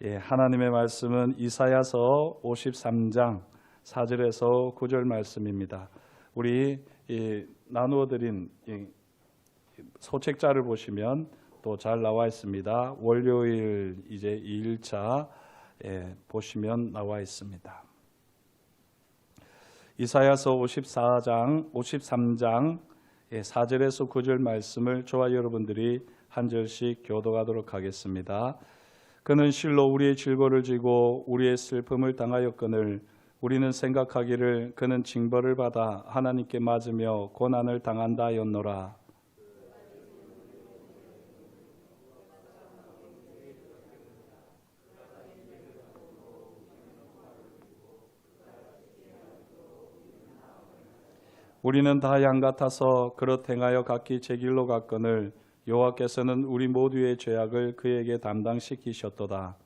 하나님의 말씀은 이사야서 53장 4절에서 9절 말씀입니다. 우리 나누어 드린 소책자를 보시면 또 잘 나와 있습니다. 월요일 이제 2일차 보시면 나와 있습니다. 이사야서 53장 4절에서 9절 말씀을 저와 여러분들이 한 절씩 교독하도록 하겠습니다. 그는 실로 우리의 질고를 지고 우리의 슬픔을 당하였거늘 우리는 생각하기를 그는 징벌을 받아 하나님께 맞으며 고난을 당한다 하였노라. 우리는 다 양 같아서 그릇 행하여 각기 제 길로 갔거늘 여호와께서는 우리 모두의 죄악을 그에게 담당시키셨도다.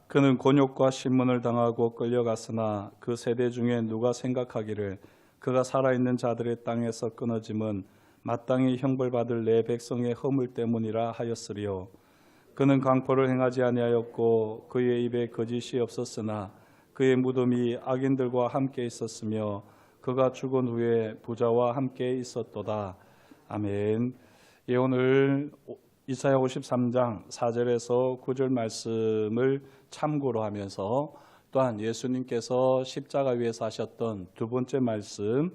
그는 곤욕과 신문을 당하고 끌려갔으나 그 세대 중에 누가 생각하기를 그가 살아있는 자들의 땅에서 끊어짐은 마땅히 형벌받을 내 백성의 허물 때문이라 하였으리요. 그는 강포를 행하지 아니하였고 그의 입에 거짓이 없었으나 그의 무덤이 악인들과 함께 있었으며 그가 죽은 후에 부자와 함께 있었도다. 아멘. 오늘 이사야 53장 4절에서 9절 말씀을 참고로 하면서 또한 예수님께서 십자가 위에서 하셨던 두 번째 말씀,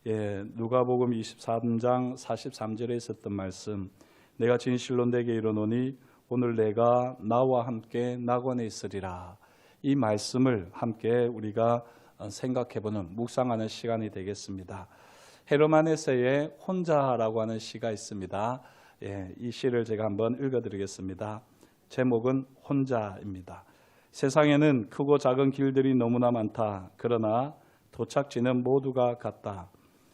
누가복음 23장 43절에 있었던 말씀, 내가 진실로 내게 이르노니 오늘 내가 나와 함께 낙원에 있으리라. 이 말씀을 함께 우리가 생각해보는 묵상하는 시간이 되겠습니다. 헤르만 헤세의 혼자라고 하는 시가 있습니다. 이 시를 제가 한번 읽어드리겠습니다. 제목은 혼자입니다. 세상에는 크고 작은 길들이 너무나 많다. 그러나 도착지는 모두가 같다.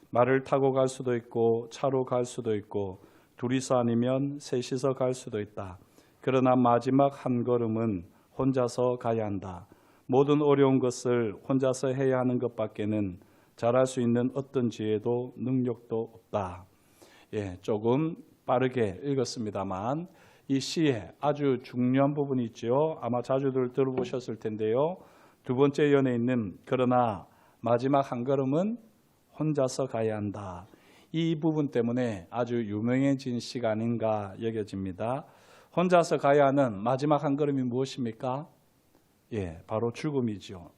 말을 타고 갈 수도 있고 차로 갈 수도 있고 둘이서 아니면 셋이서 갈 수도 있다. 그러나 마지막 한 걸음은 혼자서 가야 한다. 모든 어려운 것을 혼자서 해야 하는 것밖에는 잘할 수 있는 어떤 지혜도 능력도 없다. 조금 빠르게 읽었습니다만 이 시에 아주 중요한 부분이 있죠. 아마 자주들 들어보셨을 텐데요. 두 번째 연에 있는 그러나 마지막 한 걸음은 혼자서 가야 한다. 이 부분 때문에 아주 유명해진 시가 아닌가 여겨집니다. 혼자서 가야 하는 마지막 한 걸음이 무엇입니까? 바로 죽음이죠.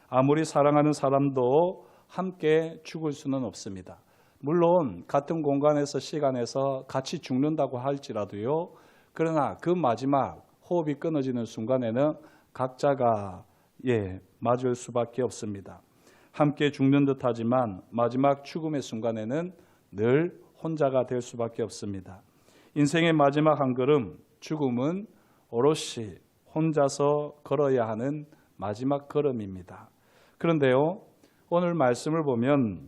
아무리 사랑하는 사람도 함께 죽을 수는 없습니다. 물론 같은 공간에서 시간에서 같이 죽는다고 할지라도요. 그러나 그 마지막 호흡이 끊어지는 순간에는 각자가 맞을 수밖에 없습니다. 함께 죽는 듯하지만 마지막 죽음의 순간에는 늘 혼자가 될 수밖에 없습니다. 인생의 마지막 한 걸음, 죽음은 오롯이 혼자서 걸어야 하는 마지막 걸음입니다. 그런데요, 오늘 말씀을 보면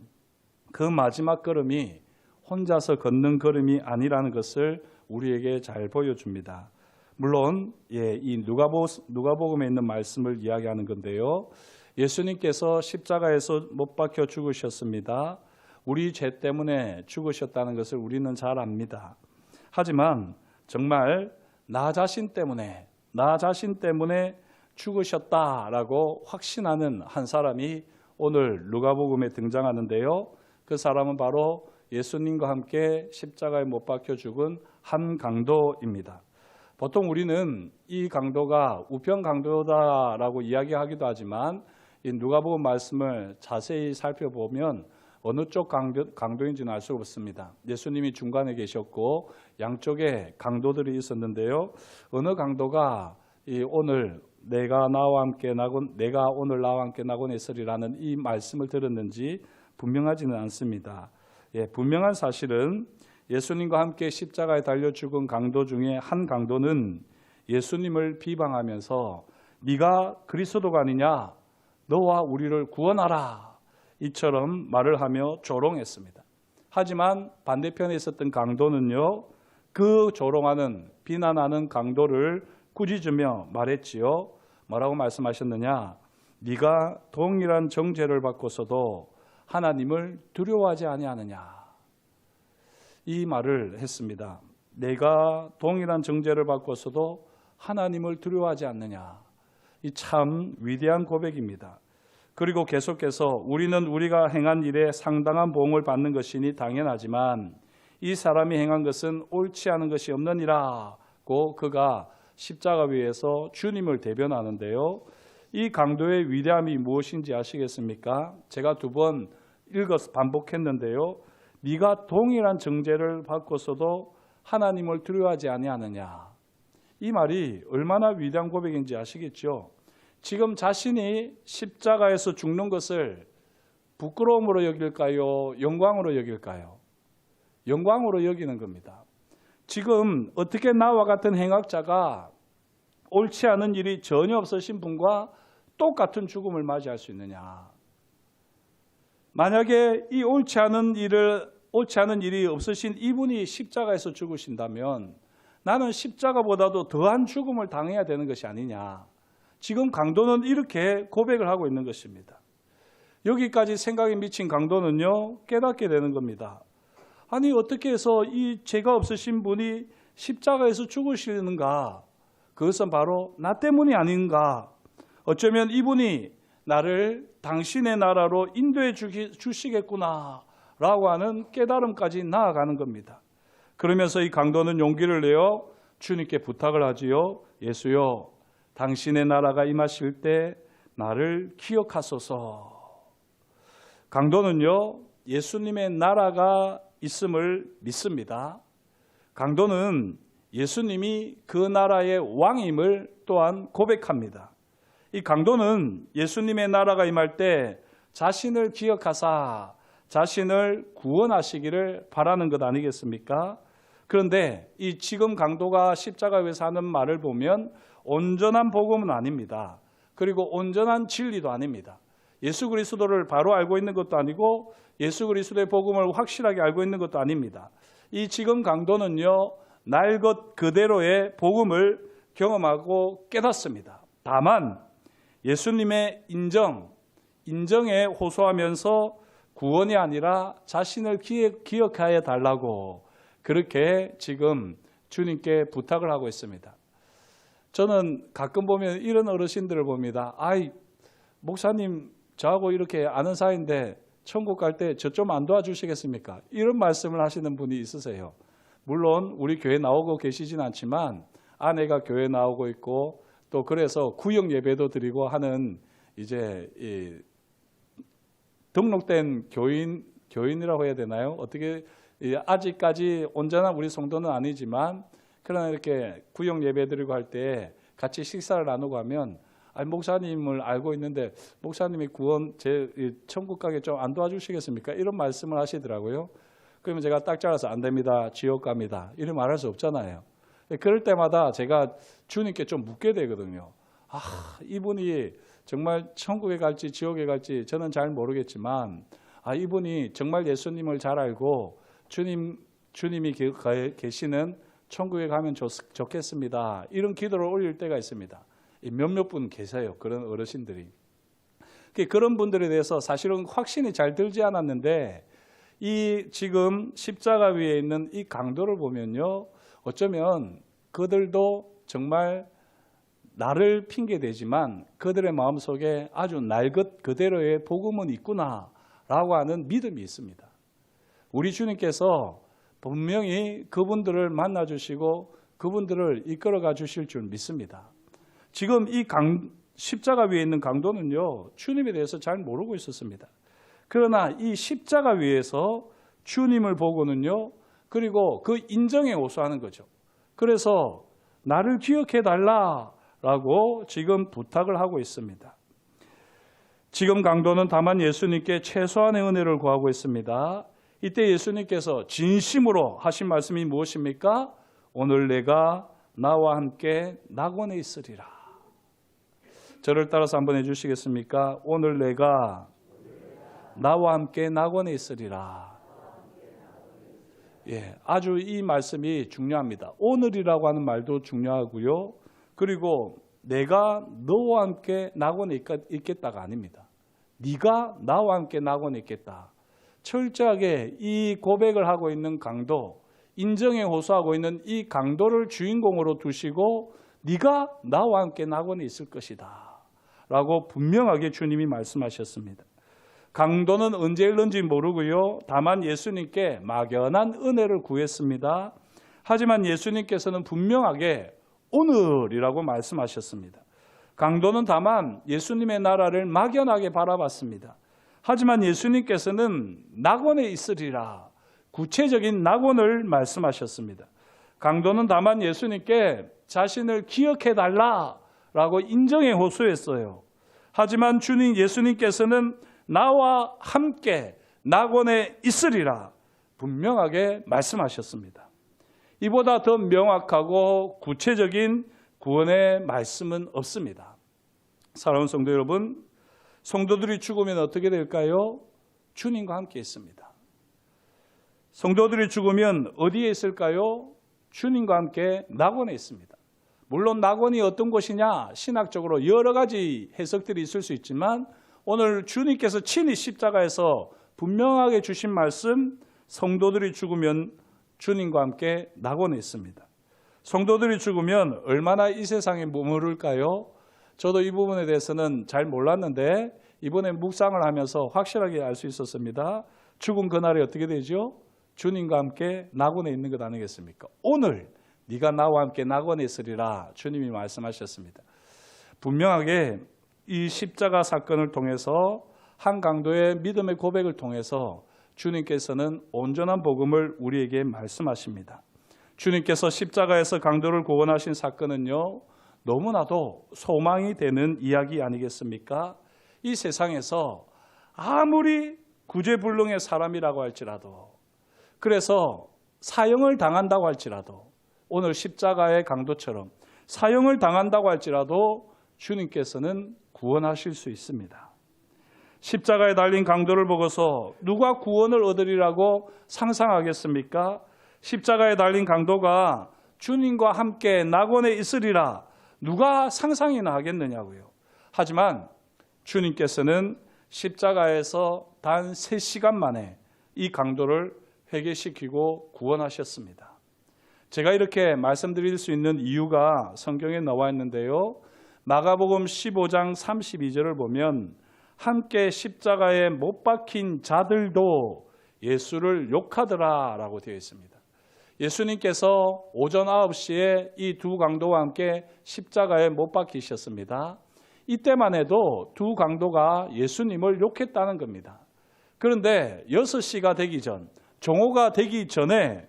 그 마지막 걸음이 혼자서 걷는 걸음이 아니라는 것을 우리에게 잘 보여줍니다. 물론 이 누가복음에 있는 말씀을 이야기하는 건데요. 예수님께서 십자가에서 못 박혀 죽으셨습니다. 우리 죄 때문에 죽으셨다는 것을 우리는 잘 압니다. 하지만 정말 나 자신 때문에 죽으셨다라고 확신하는 한 사람이 오늘 누가복음에 등장하는데요. 그 사람은 바로 예수님과 함께 십자가에 못 박혀 죽은 한 강도입니다. 보통 우리는 이 강도가 우편 강도다라고 이야기하기도 하지만 이 누가복음 말씀을 자세히 살펴보면 어느 쪽 강도인지는 알 수가 없습니다. 예수님이 중간에 계셨고 양쪽에 강도들이 있었는데요. 어느 강도가 오늘 내가 오늘 나와 함께 낙원에 있으리라는 이 말씀을 들었는지 분명하지는 않습니다. 분명한 사실은 예수님과 함께 십자가에 달려 죽은 강도 중에 한 강도는 예수님을 비방하면서 네가 그리스도가 아니냐? 너와 우리를 구원하라. 이처럼 말을 하며 조롱했습니다. 하지만 반대편에 있었던 강도는요. 그 조롱하는 비난하는 강도를 꾸짖으며 말했지요. 뭐라고 말씀하셨느냐? 네가 동일한 정죄를 받고서도 하나님을 두려워하지 아니하느냐. 이 말을 했습니다. 내가 동일한 정죄를 받고서도 하나님을 두려워하지 않느냐. 이 참 위대한 고백입니다. 그리고 계속해서 우리는 우리가 행한 일에 상당한 보응을 받는 것이니 당연하지만 이 사람이 행한 것은 옳지 않은 것이 없느니라고 그가 십자가 위에서 주님을 대변하는데요. 이 강도의 위대함이 무엇인지 아시겠습니까? 제가 2번 읽어서 반복했는데요. 네가 동일한 정죄를 받고서도 하나님을 두려워하지 아니하느냐. 이 말이 얼마나 위대한 고백인지 아시겠죠? 지금 자신이 십자가에서 죽는 것을 부끄러움으로 여길까요? 영광으로 여길까요? 영광으로 여기는 겁니다. 지금 어떻게 나와 같은 행악자가 옳지 않은 일이 전혀 없으신 분과 똑같은 죽음을 맞이할 수 있느냐. 만약에 이 옳지 않은 일이 없으신 이분이 십자가에서 죽으신다면 나는 십자가보다도 더한 죽음을 당해야 되는 것이 아니냐. 지금 강도는 이렇게 고백을 하고 있는 것입니다. 여기까지 생각이 미친 강도는요, 깨닫게 되는 겁니다. 아니 어떻게 해서 이 죄가 없으신 분이 십자가에서 죽으시는가? 그것은 바로 나 때문이 아닌가? 어쩌면 이분이 나를 당신의 나라로 인도해 주시겠구나 라고 하는 깨달음까지 나아가는 겁니다. 그러면서 이 강도는 용기를 내어 주님께 부탁을 하지요. 예수여, 당신의 나라가 임하실 때 나를 기억하소서. 강도는요, 예수님의 나라가 있음을 믿습니다. 강도는 예수님이 그 나라의 왕임을 또한 고백합니다. 이 강도는 예수님의 나라가 임할 때 자신을 기억하사 자신을 구원하시기를 바라는 것 아니겠습니까? 그런데 이 지금 강도가 십자가 위에서 하는 말을 보면 온전한 복음은 아닙니다. 그리고 온전한 진리도 아닙니다. 예수 그리스도를 바로 알고 있는 것도 아니고 예수 그리스도의 복음을 확실하게 알고 있는 것도 아닙니다. 이 지금 강도는요, 날 것 그대로의 복음을 경험하고 깨닫습니다. 다만 예수님의 인정에 호소하면서 구원이 아니라 자신을 기억하여 달라고 그렇게 지금 주님께 부탁을 하고 있습니다. 저는 가끔 보면 이런 어르신들을 봅니다. 아이, 목사님 저하고 이렇게 아는 사이인데 천국 갈 때 저 좀 안 도와주시겠습니까? 이런 말씀을 하시는 분이 있으세요. 물론 우리 교회 나오고 계시진 않지만 아내가 교회 나오고 있고 또 그래서 구역 예배도 드리고 하는 이제 이 등록된 교인이라고 해야 되나요? 어떻게 아직까지 온전한 우리 성도는 아니지만 그러나 이렇게 구역 예배 드리고 할 때 같이 식사를 나누고 하면 아니, 목사님을 알고 있는데 목사님이 구원 천국 가게 좀 안 도와주시겠습니까? 이런 말씀을 하시더라고요. 그러면 제가 딱 잘라서 안 됩니다. 지옥 갑니다. 이런 말할 수 없잖아요. 그럴 때마다 제가 주님께 좀 묻게 되거든요. 이분이 정말 천국에 갈지 지옥에 갈지 저는 잘 모르겠지만 이분이 정말 예수님을 잘 알고 주님이 계시는 천국에 가면 좋겠습니다. 이런 기도를 올릴 때가 있습니다. 몇몇 분 계세요. 그런 어르신들이. 그런 분들에 대해서 사실은 확신이 잘 들지 않았는데 이 지금 십자가 위에 있는 이 강도를 보면요. 어쩌면 그들도 정말 나를 핑계대지만 그들의 마음속에 아주 날 것 그대로의 복음은 있구나라고 하는 믿음이 있습니다. 우리 주님께서 분명히 그분들을 만나주시고 그분들을 이끌어가 주실 줄 믿습니다. 지금 이 십자가 위에 있는 강도는요, 주님에 대해서 잘 모르고 있었습니다. 그러나 이 십자가 위에서 주님을 보고는요, 그리고 그 인정에 호소하는 거죠. 그래서 나를 기억해 달라라고 지금 부탁을 하고 있습니다. 지금 강도는 다만 예수님께 최소한의 은혜를 구하고 있습니다. 이때 예수님께서 진심으로 하신 말씀이 무엇입니까? 오늘 내가 나와 함께 낙원에 있으리라. 저를 따라서 한번 해주시겠습니까? 오늘 내가 나와 함께 낙원에 있으리라. 예, 아주 이 말씀이 중요합니다. 오늘이라고 하는 말도 중요하고요. 그리고 내가 너와 함께 낙원에 있겠다가 아닙니다. 네가 나와 함께 낙원에 있겠다. 철저하게 이 고백을 하고 있는 강도, 인정에 호소하고 있는 이 강도를 주인공으로 두시고 네가 나와 함께 낙원에 있을 것이다 라고 분명하게 주님이 말씀하셨습니다. 강도는 언제 일는지 모르고요. 다만 예수님께 막연한 은혜를 구했습니다. 하지만 예수님께서는 분명하게 오늘이라고 말씀하셨습니다. 강도는 다만 예수님의 나라를 막연하게 바라봤습니다. 하지만 예수님께서는 낙원에 있으리라 구체적인 낙원을 말씀하셨습니다. 강도는 다만 예수님께 자신을 기억해달라라고 인정에 호소했어요. 하지만 주님 예수님께서는 나와 함께 낙원에 있으리라 분명하게 말씀하셨습니다. 이보다 더 명확하고 구체적인 구원의 말씀은 없습니다. 사랑하는 성도 여러분, 성도들이 죽으면 어떻게 될까요? 주님과 함께 있습니다. 성도들이 죽으면 어디에 있을까요? 주님과 함께 낙원에 있습니다. 물론 낙원이 어떤 곳이냐 신학적으로 여러 가지 해석들이 있을 수 있지만 오늘 주님께서 친히 십자가에서 분명하게 주신 말씀, 성도들이 죽으면 주님과 함께 낙원에 있습니다. 성도들이 죽으면 얼마나 이 세상에 머무를까요? 저도 이 부분에 대해서는 잘 몰랐는데 이번에 묵상을 하면서 확실하게 알 수 있었습니다. 죽은 그날이 어떻게 되죠? 주님과 함께 낙원에 있는 것 아니겠습니까? 오늘 네가 나와 함께 낙원에 있으리라 주님이 말씀하셨습니다. 분명하게 이 십자가 사건을 통해서 한 강도의 믿음의 고백을 통해서 주님께서는 온전한 복음을 우리에게 말씀하십니다. 주님께서 십자가에서 강도를 구원하신 사건은요, 너무나도 소망이 되는 이야기 아니겠습니까? 이 세상에서 아무리 구제불능의 사람이라고 할지라도, 그래서 사형을 당한다고 할지라도, 오늘 십자가의 강도처럼 사형을 당한다고 할지라도 주님께서는 구원하실 수 있습니다. 십자가에 달린 강도를 보고서 누가 구원을 얻으리라고 상상하겠습니까? 십자가에 달린 강도가 주님과 함께 낙원에 있으리라 누가 상상이나 하겠느냐고요. 하지만 주님께서는 십자가에서 단 3시간 만에 이 강도를 회개시키고 구원하셨습니다. 제가 이렇게 말씀드릴 수 있는 이유가 성경에 나와 있는데요. 마가복음 15장 32절을 보면 함께 십자가에 못 박힌 자들도 예수를 욕하더라 라고 되어 있습니다. 예수님께서 오전 9시에 이 두 강도와 함께 십자가에 못 박히셨습니다. 이때만 해도 두 강도가 예수님을 욕했다는 겁니다. 그런데 6시가 되기 전, 종호가 되기 전에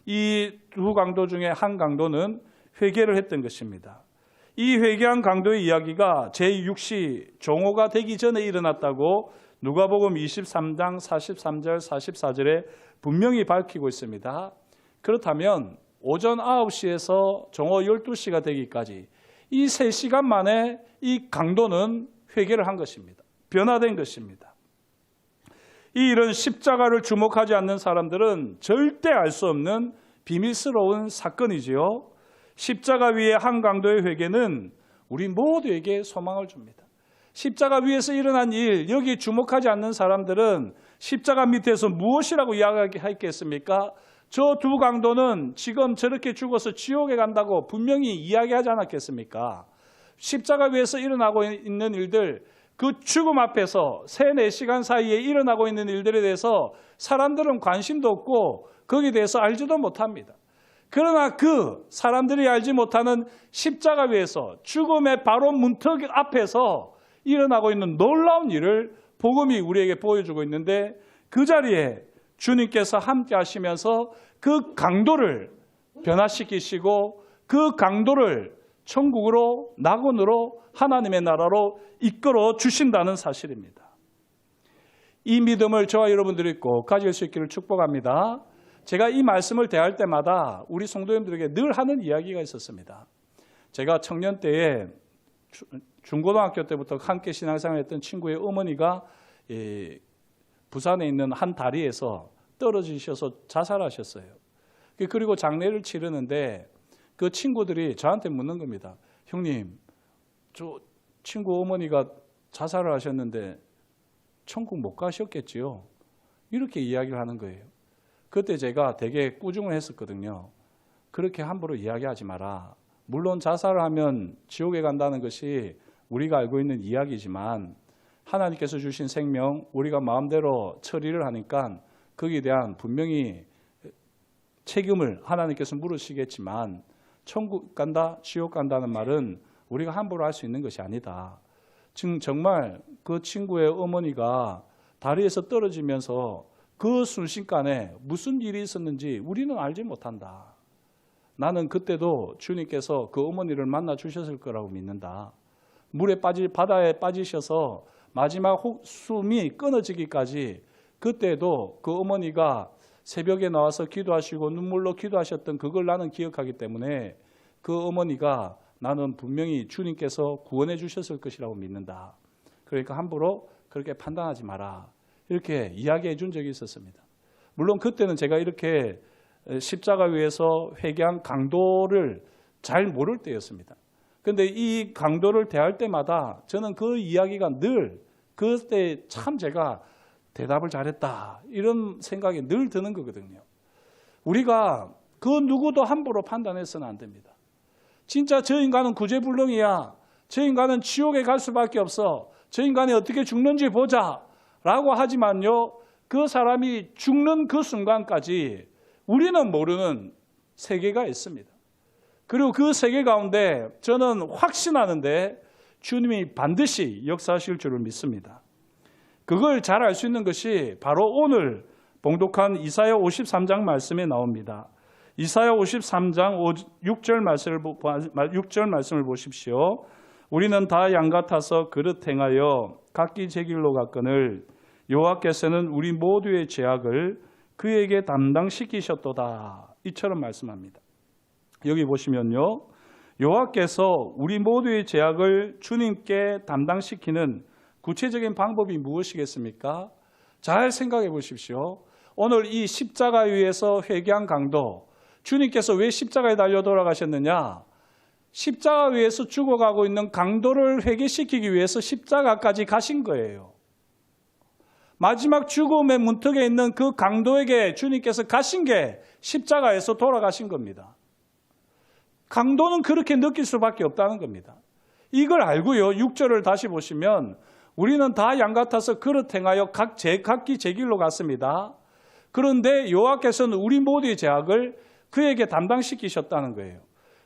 이 두 강도 중에 한 강도는 회개를 했던 것입니다. 이 회개한 강도의 이야기가 제6시 종호가 되기 전에 일어났다고 누가복음 23장 43절 44절에 분명히 밝히고 있습니다. 그렇다면 오전 9시에서 종호 12시가 되기까지 이 3시간 만에 이 강도는 회개를 한 것입니다. 변화된 것입니다. 이런 십자가를 주목하지 않는 사람들은 절대 알 수 없는 비밀스러운 사건이지요. 십자가 위에 한 강도의 회개는 우리 모두에게 소망을 줍니다. 십자가 위에서 일어난 일, 여기 주목하지 않는 사람들은 십자가 밑에서 무엇이라고 이야기하겠습니까? 저 두 강도는 지금 저렇게 죽어서 지옥에 간다고 분명히 이야기하지 않았겠습니까? 십자가 위에서 일어나고 있는 일들, 그 죽음 앞에서 3-4시간 사이에 일어나고 있는 일들에 대해서 사람들은 관심도 없고 거기에 대해서 알지도 못합니다. 그러나 그 사람들이 알지 못하는 십자가 위에서 죽음의 바로 문턱 앞에서 일어나고 있는 놀라운 일을 복음이 우리에게 보여주고 있는데 그 자리에 주님께서 함께 하시면서 그 강도를 변화시키시고 그 강도를 천국으로 낙원으로 하나님의 나라로 이끌어 주신다는 사실입니다. 이 믿음을 저와 여러분들이 꼭 가질 수 있기를 축복합니다. 제가 이 말씀을 대할 때마다 우리 성도님들에게 늘 하는 이야기가 있었습니다. 제가 청년 때에 중고등학교 때부터 함께 신앙생활을 했던 친구의 어머니가 부산에 있는 한 다리에서 떨어지셔서 자살하셨어요. 그리고 장례를 치르는데 그 친구들이 저한테 묻는 겁니다. 형님, 저 친구 어머니가 자살을 하셨는데 천국 못 가셨겠지요. 이렇게 이야기를 하는 거예요. 그때 제가 되게 꾸중을 했었거든요. 그렇게 함부로 이야기하지 마라. 물론 자살을 하면 지옥에 간다는 것이 우리가 알고 있는 이야기지만 하나님께서 주신 생명 우리가 마음대로 처리를 하니까 거기에 대한 분명히 책임을 하나님께서 물으시겠지만 천국 간다, 지옥 간다는 말은 우리가 함부로 할 수 있는 것이 아니다. 지금 정말 그 친구의 어머니가 다리에서 떨어지면서 그 순식간에 무슨 일이 있었는지 우리는 알지 못한다. 나는 그때도 주님께서 그 어머니를 만나 주셨을 거라고 믿는다. 바다에 빠지셔서 마지막 숨이 끊어지기까지 그때도 그 어머니가 새벽에 나와서 기도하시고 눈물로 기도하셨던 그걸 나는 기억하기 때문에 그 어머니가 나는 분명히 주님께서 구원해 주셨을 것이라고 믿는다. 그러니까 함부로 그렇게 판단하지 마라. 이렇게 이야기해 준 적이 있었습니다. 물론 그때는 제가 이렇게 십자가 위에서 회개한 강도를 잘 모를 때였습니다. 그런데 이 강도를 대할 때마다 저는 그 이야기가 늘 그때 참 제가 대답을 잘했다 이런 생각이 늘 드는 거거든요. 우리가 그 누구도 함부로 판단해서는 안 됩니다. 진짜 저 인간은 구제불능이야. 저 인간은 지옥에 갈 수밖에 없어. 저 인간이 어떻게 죽는지 보자 라고 하지만요, 그 사람이 죽는 그 순간까지 우리는 모르는 세계가 있습니다. 그리고 그 세계 가운데 저는 확신하는데 주님이 반드시 역사하실 줄을 믿습니다. 그걸 잘 알 수 있는 것이 바로 오늘 봉독한 이사야 53장 말씀에 나옵니다. 이사야 53장 6절 말씀을 보십시오. 우리는 다 양 같아서 그릇 행하여 각기 제 길로 갔거늘 여호와께서는 우리 모두의 죄악을 그에게 담당시키셨도다. 이처럼 말씀합니다. 여기 보시면요, 여호와께서 우리 모두의 죄악을 주님께 담당시키는 구체적인 방법이 무엇이겠습니까? 잘 생각해 보십시오. 오늘 이 십자가 위에서 회개한 강도, 주님께서 왜 십자가에 달려 돌아가셨느냐? 십자가 위에서 죽어가고 있는 강도를 회개시키기 위해서 십자가까지 가신 거예요. 마지막 죽음의 문턱에 있는 그 강도에게 주님께서 가신 게 십자가에서 돌아가신 겁니다. 강도는 그렇게 느낄 수밖에 없다는 겁니다. 이걸 알고요, 6절을 다시 보시면 우리는 다 양 같아서 그릇 행하여 각기 제 길로 갔습니다. 그런데 여호와께서는 우리 모두의 죄악을 그에게 담당시키셨다는 거예요.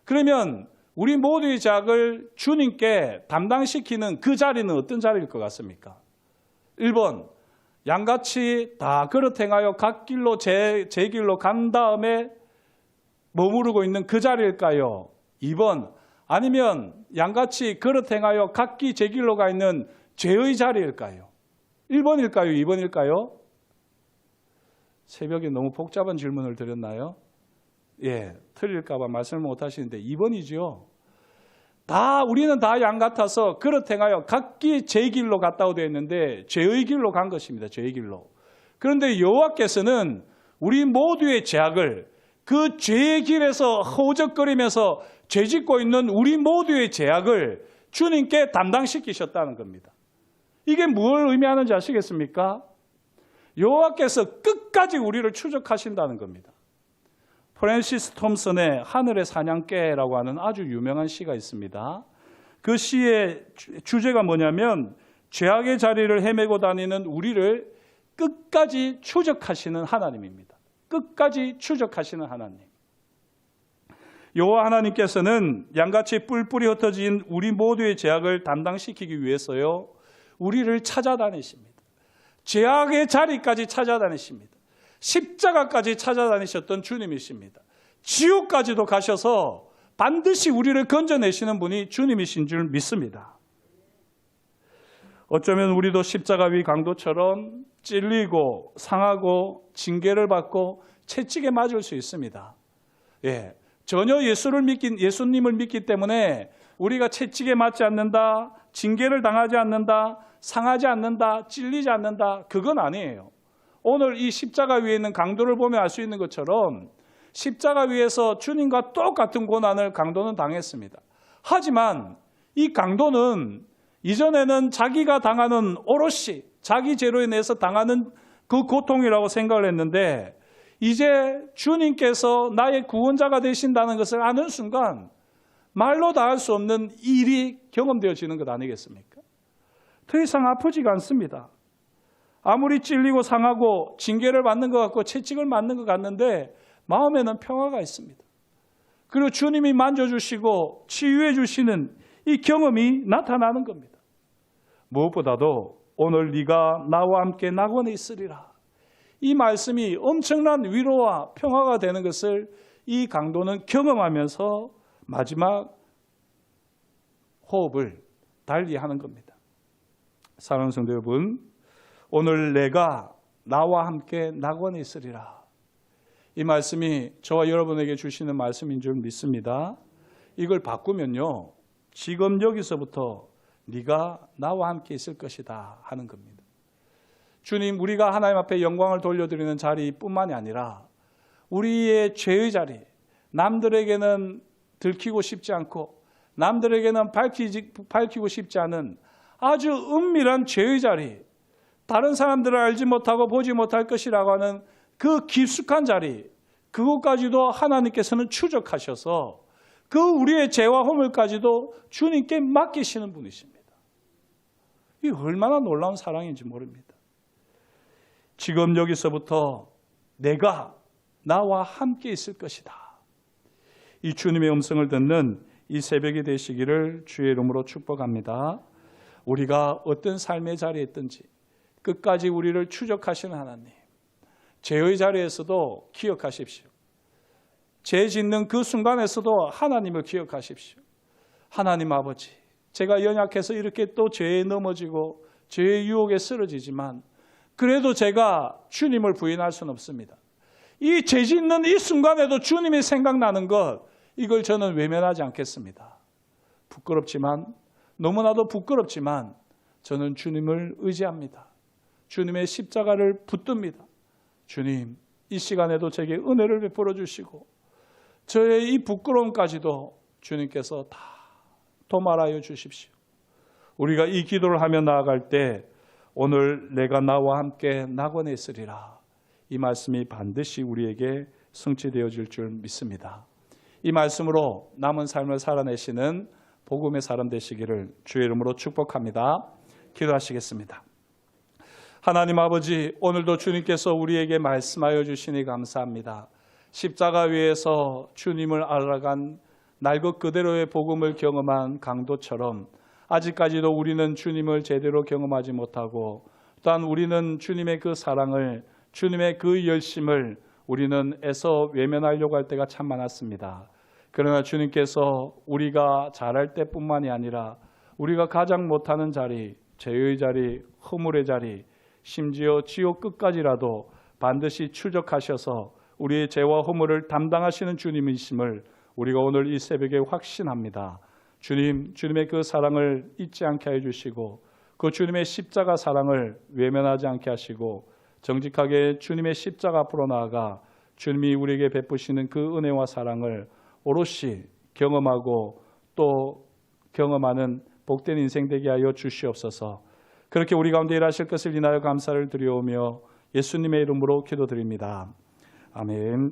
그러면 우리 모두의 죄악을 주님께 담당시키는 그 자리는 어떤 자리일 것 같습니까? 1번, 양같이 다 그릇 행하여 각 길로 제 길로 간 다음에 머무르고 있는 그 자리일까요? 2번, 아니면 양같이 그릇 행하여 각기 제 길로 가 있는 죄의 자리일까요? 1번일까요? 2번일까요? 새벽에 너무 복잡한 질문을 드렸나요? 예, 틀릴까 봐 말씀을 못 하시는데 2번이죠. 우리는 다 양 같아서 그릇 행하여 각기 제 길로 갔다고 되어 있는데 죄의 길로 간 것입니다. 죄의 길로. 그런데 여호와께서는 우리 모두의 죄악을 그 죄의 길에서 허우적거리면서 죄짓고 있는 우리 모두의 죄악을 주님께 담당시키셨다는 겁니다. 이게 뭘 의미하는지 아시겠습니까? 여호와께서 끝까지 우리를 추적하신다는 겁니다. 프랜시스 톰슨의 하늘의 사냥개라고 하는 아주 유명한 시가 있습니다. 그 시의 주제가 뭐냐면 죄악의 자리를 헤매고 다니는 우리를 끝까지 추적하시는 하나님입니다. 끝까지 추적하시는 하나님. 여호와 하나님께서는 양같이 뿔뿔이 흩어진 우리 모두의 죄악을 담당시키기 위해서요, 우리를 찾아다니십니다. 죄악의 자리까지 찾아다니십니다. 십자가까지 찾아다니셨던 주님이십니다. 지옥까지도 가셔서 반드시 우리를 건져내시는 분이 주님이신 줄 믿습니다. 어쩌면 우리도 십자가 위 강도처럼 찔리고 상하고 징계를 받고 채찍에 맞을 수 있습니다. 예, 전혀 예수님을 믿기 때문에 우리가 채찍에 맞지 않는다, 징계를 당하지 않는다, 상하지 않는다, 찔리지 않는다, 그건 아니에요. 오늘 이 십자가 위에 있는 강도를 보면 알 수 있는 것처럼 십자가 위에서 주님과 똑같은 고난을 강도는 당했습니다. 하지만 이 강도는 이전에는 자기가 당하는 오롯이 자기 죄로 인해서 당하는 그 고통이라고 생각을 했는데 이제 주님께서 나의 구원자가 되신다는 것을 아는 순간 말로 다 할 수 없는 일이 경험되어지는 것 아니겠습니까? 더 이상 아프지가 않습니다. 아무리 찔리고 상하고 징계를 받는 것 같고 채찍을 맞는 것 같는데 마음에는 평화가 있습니다. 그리고 주님이 만져주시고 치유해 주시는 이 경험이 나타나는 겁니다. 무엇보다도 오늘 네가 나와 함께 낙원에 있으리라. 이 말씀이 엄청난 위로와 평화가 되는 것을 이 강도는 경험하면서 마지막 호흡을 달리하는 겁니다. 사랑하는 성도 여러분, 오늘 내가 나와 함께 낙원에 있으리라. 이 말씀이 저와 여러분에게 주시는 말씀인 줄 믿습니다. 이걸 바꾸면요, 지금 여기서부터 네가 나와 함께 있을 것이다 하는 겁니다. 주님, 우리가 하나님 앞에 영광을 돌려드리는 자리뿐만이 아니라 우리의 죄의 자리, 남들에게는 들키고 싶지 않고 남들에게는 밝히고 싶지 않은 아주 은밀한 죄의 자리, 다른 사람들을 알지 못하고 보지 못할 것이라고 하는 그 깊숙한 자리, 그것까지도 하나님께서는 추적하셔서 그 우리의 죄와 허물까지도 주님께 맡기시는 분이십니다. 이 얼마나 놀라운 사랑인지 모릅니다. 지금 여기서부터 내가 나와 함께 있을 것이다. 이 주님의 음성을 듣는 이 새벽이 되시기를 주의 이름으로 축복합니다. 우리가 어떤 삶의 자리에 있든지 끝까지 우리를 추적하시는 하나님, 죄의 자리에서도 기억하십시오. 죄 짓는 그 순간에서도 하나님을 기억하십시오. 하나님 아버지, 제가 연약해서 이렇게 또 죄에 넘어지고 죄의 유혹에 쓰러지지만 그래도 제가 주님을 부인할 수는 없습니다. 이 죄 짓는 이 순간에도 주님이 생각나는 것, 이걸 저는 외면하지 않겠습니다. 부끄럽지만, 너무나도 부끄럽지만 저는 주님을 의지합니다. 주님의 십자가를 붙듭니다. 주님, 이 시간에도 제게 은혜를 베풀어 주시고 저의 이 부끄러움까지도 주님께서 다 도말하여 주십시오. 우리가 이 기도를 하며 나아갈 때 오늘 내가 나와 함께 낙원에 있으리라, 이 말씀이 반드시 우리에게 성취되어질 줄 믿습니다. 이 말씀으로 남은 삶을 살아내시는 복음의 사람 되시기를 주의 이름으로 축복합니다. 기도하시겠습니다. 하나님 아버지, 오늘도 주님께서 우리에게 말씀하여 주시니 감사합니다. 십자가 위에서 주님을 알아간 날 것 그대로의 복음을 경험한 강도처럼 아직까지도 우리는 주님을 제대로 경험하지 못하고 또한 우리는 주님의 그 사랑을, 주님의 그 열심을 우리는 애써 외면하려고 할 때가 참 많았습니다. 그러나 주님께서 우리가 잘할 때뿐만이 아니라 우리가 가장 못하는 자리, 죄의 자리, 허물의 자리, 심지어 지옥 끝까지라도 반드시 추적하셔서 우리의 죄와 허물을 담당하시는 주님이심을 우리가 오늘 이 새벽에 확신합니다. 주님, 주님의 그 사랑을 잊지 않게 해주시고 그 주님의 십자가 사랑을 외면하지 않게 하시고 정직하게 주님의 십자가 앞으로 나아가 주님이 우리에게 베푸시는 그 은혜와 사랑을 오롯이 경험하고 또 경험하는 복된 인생 되게 하여 주시옵소서. 그렇게 우리 가운데 일하실 것을 인하여 감사를 드리오며 예수님의 이름으로 기도드립니다. 아멘.